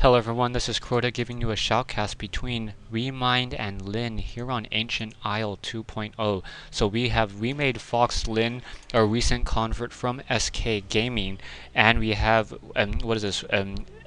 Hello everyone, this is Crota giving you a shoutcast between Remind and Lin here on Ancient Isle 2.0. So we have remade Fox Lin, a recent convert from SK Gaming, and we have, what is this,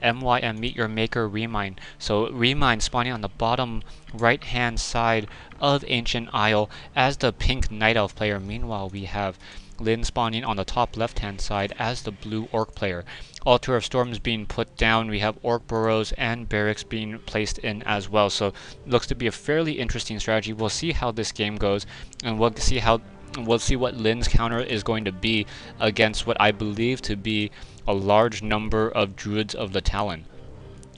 MYM Meet Your Maker Remind. So Remind spawning on the bottom right hand side of Ancient Isle as the pink Night Elf player. Meanwhile we have Lin spawning on the top left hand side as the blue Orc player. Altar of Storms being put down, we have Orc Burrows and Barracks being placed in as well. So looks to be a fairly interesting strategy. We'll see how this game goes, and we'll see what Lin's counter is going to be against what I believe to be a large number of Druids of the Talon.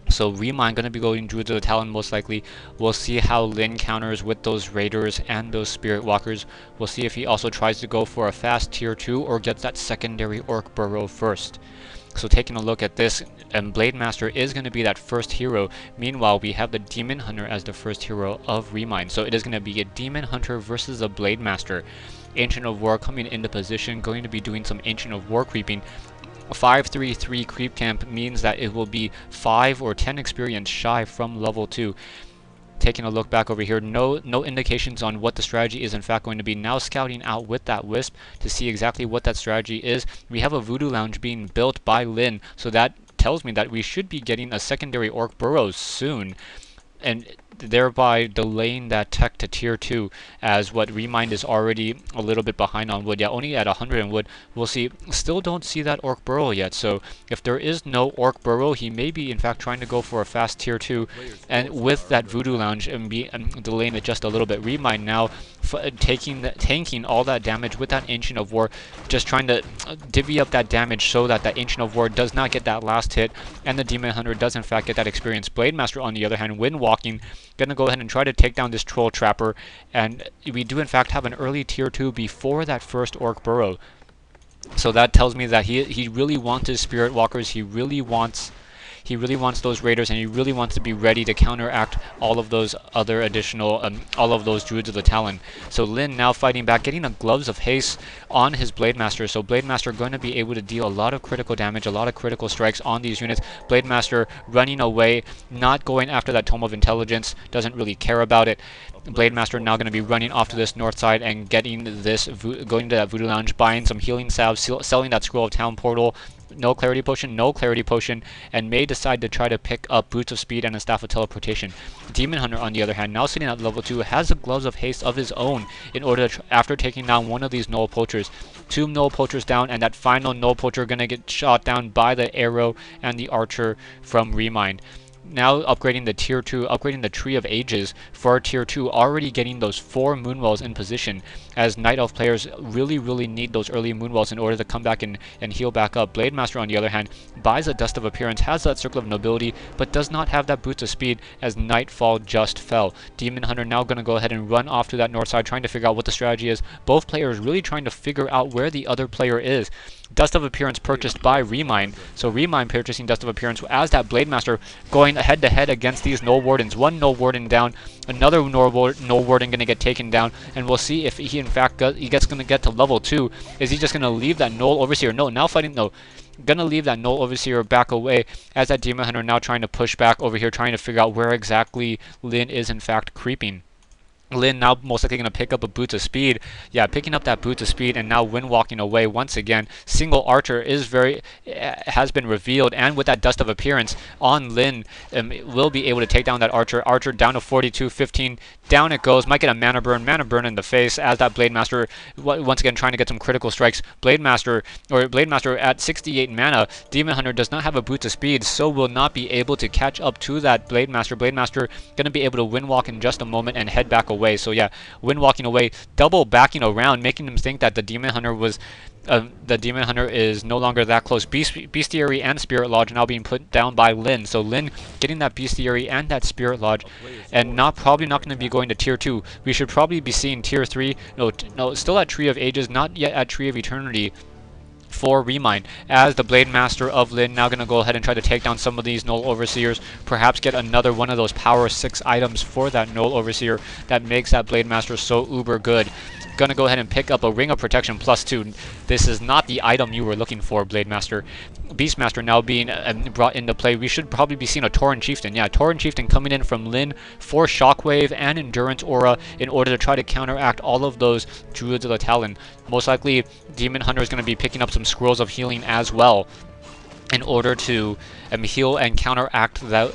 So Remind going to be going Druids of the Talon most likely. We'll see how Lin counters with those Raiders and those Spirit Walkers. We'll see if he also tries to go for a fast tier 2 or gets that secondary Orc Burrow first. So taking a look at this, Blade Master is going to be that first hero. Meanwhile, we have the Demon Hunter as the first hero of Remind. So it is going to be a Demon Hunter versus a Blade Master. Ancient of War coming into position, going to be doing some Ancient of War creeping. 5-3-3 creep camp means that it will be 5 or 10 experience shy from level 2. Taking a look back over here, no indications on what the strategy is in fact going to be. Now scouting out with that Wisp to see exactly what that strategy is. We have a Voodoo Lounge being built by Lin, so that tells me that we should be getting a secondary Orc Burrows soon, and thereby delaying that tech to tier 2, as what Remind is already a little bit behind on wood. Yeah, only at 100 in wood. We'll see. Still don't see that Orc Burrow yet, so if there is no Orc Burrow, he may be in fact trying to go for a fast tier 2, and with that Voodoo Lounge and be delaying it just a little bit. Remind now tanking all that damage with that Ancient of War, just trying to divvy up that damage so that that Ancient of War does not get that last hit, and the Demon Hunter does in fact get that experience. Blade Master on the other hand, wind walking, gonna go ahead and try to take down this Troll Trapper, and we do in fact have an early tier 2 before that first Orc Burrow. So that tells me that he really wants his Spirit Walkers, he really wants those Raiders, and he really wants to be ready to counteract all of those other additional, all of those Druids of the Talon. So Lin now fighting back, getting a Gloves of Haste on his Blade Master. So Blade Master going to be able to deal a lot of critical damage, a lot of critical strikes on these units. Blade Master running away, not going after that Tome of Intelligence, doesn't really care about it. Blade Master now going to be running off to this north side and getting this, going to that Voodoo Lounge, buying some healing salves, selling that Scroll of Town Portal. No Clarity Potion, and may decide to try to pick up Boots of Speed and a Staff of Teleportation. Demon Hunter, on the other hand, now sitting at level 2, has the Gloves of Haste of his own in order to, after taking down one of these Null Poachers. 2 Null Poachers down, and that final Null Poacher going to get shot down by the Arrow and the Archer from Remind. Now upgrading the tier 2, upgrading the Tree of Ages for tier 2, already getting those 4 Moonwells in position, as Night Elf players really need those early Moonwells in order to come back and heal back up. Blade Master, on the other hand, buys a Dust of Appearance, has that Circle of Nobility, but does not have that Boots of Speed as Nightfall just fell. Demon Hunter now going to go ahead and run off to that north side, trying to figure out what the strategy is. Both players really trying to figure out where the other player is. Dust of Appearance purchased by Remind, so Remind purchasing Dust of Appearance as that Blade Master going head to head against these Null Wardens. One Null Warden down, another Null Warden going to get taken down, and we'll see if he in fact going to get to level 2. Is he just going to leave that Null Overseer? No, now fighting, no. Gonna leave that Null Overseer back away, as that Demon Hunter now trying to push back over here, trying to figure out where exactly Lin is in fact creeping. Lin now most likely going to pick up a Boots of Speed. Yeah, picking up that Boots of Speed and now wind walking away once again. Single Archer is has been revealed, and with that Dust of Appearance on Lin, will be able to take down that Archer. Archer down to 42, 15, down it goes. Might get a mana burn in the face, as that Blade Master once again trying to get some critical strikes. Blade Master at 68 mana. Demon Hunter does not have a Boots of Speed, so will not be able to catch up to that Blade Master. Blade Master going to be able to wind walk in just a moment and head back away. So yeah, wind walking away, double backing around, making them think that the Demon Hunter was is no longer that close. Bestiary and Spirit Lodge now being put down by Lin. So Lin getting that Bestiary and that Spirit Lodge, and probably not going to be going to tier 2. We should probably be seeing tier 3. No, still at Tree of Ages, not yet at Tree of Eternity. for Remind, as the Blade Master of Lin now going to go ahead and try to take down some of these Null Overseers, perhaps get another one of those power 6 items for that Null Overseer that makes that Blade Master so uber good. Gonna go ahead and pick up a Ring of Protection +2. This is not the item you were looking for, Blade Master. Beastmaster now being brought into play. We should probably be seeing a Tauren Chieftain. Yeah, Tauren Chieftain coming in from Lin for Shockwave and Endurance Aura in order to try to counteract all of those Druids of the Talon. Most likely, Demon Hunter is going to be picking up some Scrolls of Healing as well in order to heal and counteract that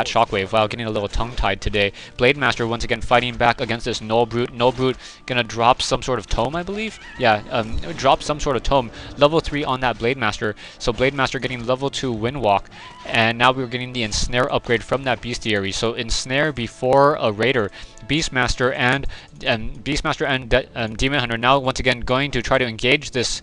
Shockwave. Wow, getting a little tongue-tied today. Blade Master once again fighting back against this Null Brute. Null Brute gonna drop some sort of tome, I believe? Yeah, drop some sort of tome. Level 3 on that Blade Master. So Blade Master getting level 2 Windwalk. And now we're getting the Ensnare upgrade from that Bestiary. So Ensnare before a Raider. Beastmaster and Demon Hunter now once again going to try to engage this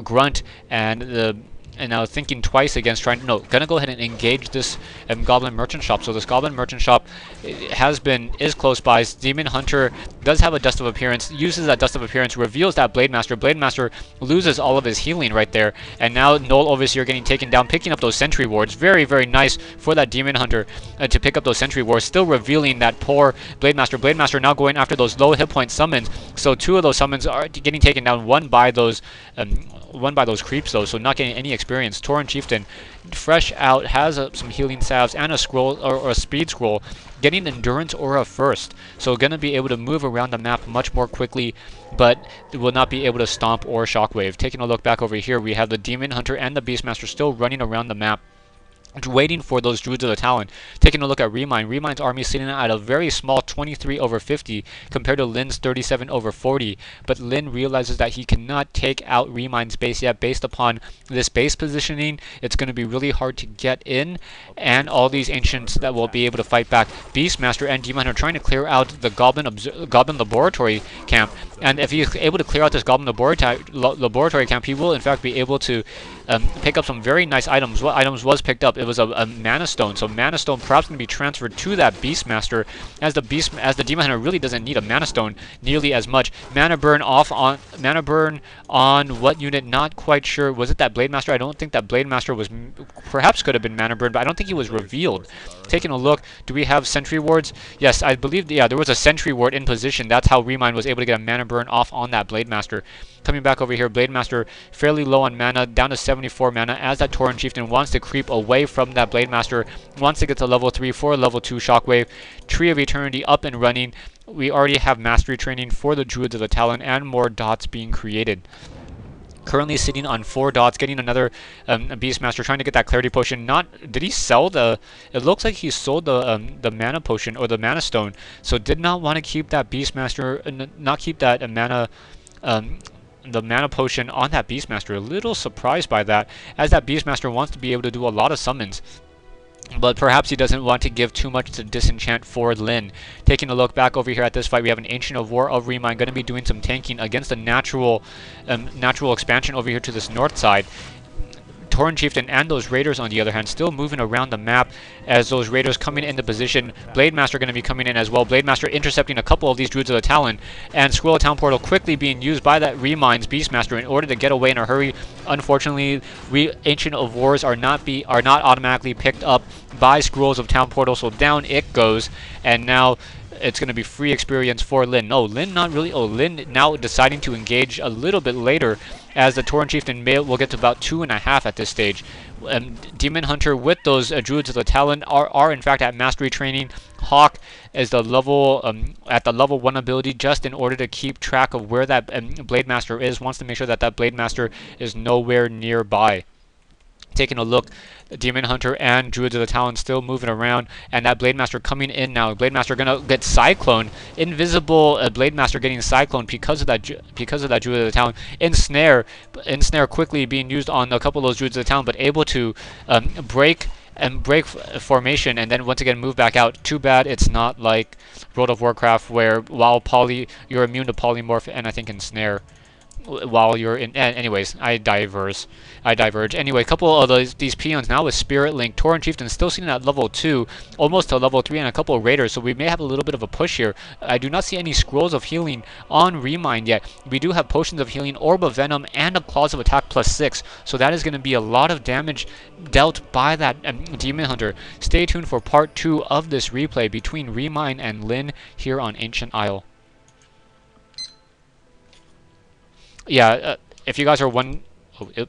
Grunt and now thinking twice against gonna go ahead and engage this Goblin Merchant Shop. So this Goblin Merchant Shop is close by. Demon Hunter does have a Dust of Appearance, uses that Dust of Appearance, reveals that Blade Master. Blade Master loses all of his healing right there, and now Null Overseer getting taken down, picking up those Sentry Wards. Very, very nice for that Demon Hunter to pick up those Sentry Wards, still revealing that poor Blade Master. Blade Master now going after those low hit point summons, so 2 of those summons are getting taken down, one by those creeps though, so not getting any experience. Tauren Chieftain, fresh out, has some healing salves and a scroll or a speed scroll, getting Endurance Aura first, so gonna be able to move around the map much more quickly, but will not be able to stomp or Shockwave. Taking a look back over here, we have the Demon Hunter and the Beastmaster still running around the map, waiting for those Druids of the Talon. Taking a look at Remind. Remind's army sitting at a very small 23/50 compared to Lin's 37/40. But Lin realizes that he cannot take out Remind's base yet based upon this base positioning. It's going to be really hard to get in, and all these Ancients that will be able to fight back. Beastmaster and Demon Hunter trying to clear out the Goblin Laboratory camp. And if he's able to clear out this Goblin Laboratory camp, he will in fact be able to pick up some very nice items. What items was picked up? It was a Mana Stone. So Mana Stone perhaps going to be transferred to that Beastmaster, as the Demon Hunter really doesn't need a Mana Stone nearly as much. Mana burn on what unit? Not quite sure. Was it that Blade Master? I don't think that Blade Master was. Perhaps could have been Mana burn, but I don't think he was revealed. Taking a look, do we have Sentry Wards? Yes, I believe. Yeah, there was a Sentry Ward in position. That's how Remind was able to get a Mana burn off on that Blade Master. Coming back over here, Blade Master fairly low on mana, down to 74 mana, as that Tauren Chieftain wants to creep away from that Blade Master, wants to get to level 3 for a level 2 Shockwave. Tree of Eternity up and running. We already have Mastery training for the Druids of the Talon, and more dots being created. Currently sitting on 4 dots, getting another Beastmaster, trying to get that Clarity Potion. Did he sell the? It looks like he sold the Mana Potion or the Mana Stone. So did not want to keep that Beastmaster, not keep that the Mana Potion on that Beastmaster. A little surprised by that, as that Beastmaster wants to be able to do a lot of summons. But perhaps he doesn't want to give too much to disenchant for Lin. Taking a look back over here at this fight, we have an Ancient of War of Remind going to be doing some tanking against a natural expansion over here to this north side. Tauren Chieftain and those Raiders, on the other hand, still moving around the map as those Raiders coming into position. Blade Master going to be coming in as well. Blade Master intercepting a couple of these Druids of the Talon, and Scroll of Town Portal quickly being used by that Remind's Beastmaster in order to get away in a hurry. Unfortunately, Ancient of Wars are not automatically picked up by Scrolls of Town Portal, so down it goes, and now it's going to be free experience for Lin. No, Lin not really. Oh, Lin now deciding to engage a little bit later, as the Tauren Chieftain will get to about 2.5 at this stage. Demon Hunter with those Druids of the Talon are in fact at Mastery training. Hawk is the level at the level 1 ability, just in order to keep track of where that Blade Master is. Wants to make sure that that Blade Master is nowhere nearby. Taking a look, Demon Hunter and Druids of the Talon still moving around, and that Blade Master coming in now. Blade Master gonna get Cyclone. Invisible Blade Master getting Cyclone because of that Druid of the Talon. Ensnare quickly being used on a couple of those Druids of the Talon, but able to break formation and then once again move back out. Too bad it's not like World of Warcraft, where while you're immune to polymorph and I think Ensnare. while you're in. Anyways, I diverge. Anyway, a couple of these peons now with Spirit Link, Tauren Chieftain still sitting at level 2, almost to level 3, and a couple of Raiders, so we may have a little bit of a push here. I do not see any Scrolls of Healing on Remind yet. We do have Potions of Healing, Orb of Venom, and a Claws of Attack +6, so that is going to be a lot of damage dealt by that Demon Hunter. Stay tuned for part 2 of this replay between Remind and Lyn here on Ancient Isle. Yeah, if you guys are one... Oh,